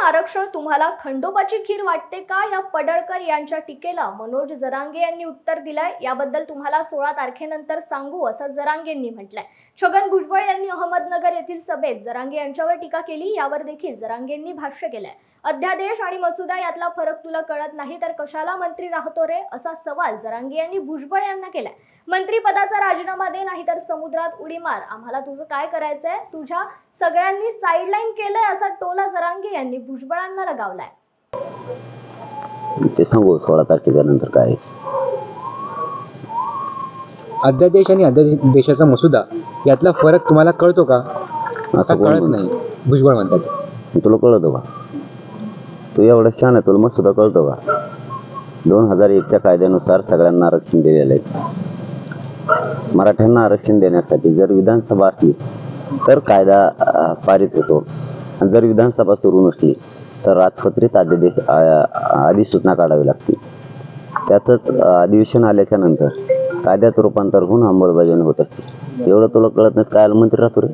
आरक्षण तुम्हाला खंडोबाची खीर वाटते का? या पडळकर यांच्या टीकेला मनोज जरांगे यांनी उत्तर दिलंय. याबद्दल तुम्हाला 16 तारखेनंतर सांगू असं जरांगेंनी म्हटलंय. छगन भुजबळ यांनी अहमदनगर येथील सभेत जरांगे यांच्यावर टीका केली. यावर देखील जरांगेंनी भाष्य केलंय. अध्यादेश आणि मसुदा यातला फरक तुला कळत नाही तर कशाला मंत्री राहतो रे, असा सवाल जरांगे यांनी भुजबळ यांना केलाय. मंत्रीपदाचा राजीनामा दे नाही तर समुद्रात उडी मार, आम्हाला तुझं काय करायचंय, तुझ्या सगळ्यांनी साइडलाईन केलंय, असा टोला जरांगे यांनी भुजबळांना लगावलाय. ते सांगू 16 तारखेच्या नंतर काय अध्यादेश आणि अध्यादेशाचा मसुदा यातला फरक तुम्हाला कळतो का? असं कोण कळत म्हणतं? नाही, भुजबळ म्हणतात. तुला कळतो का? तू एवढा छान आहे, तुला मग सुद्धा कळतो का? 2001च्या कायद्यानुसार सगळ्यांना आरक्षण दिलेलं आहे. मराठ्यांना आरक्षण देण्यासाठी जर विधानसभा असली तर कायदा पारित होतो, आणि जर विधानसभा सुरू नसली तर राजपत्रित अधिसूचना काढावी लागते. त्याचंच अधिवेशन आल्याच्या नंतर कायद्यात रूपांतर होऊन अंमलबजावणी होत असते. एवढं तुला कळत नाही, काय मंत्री राहतो रे?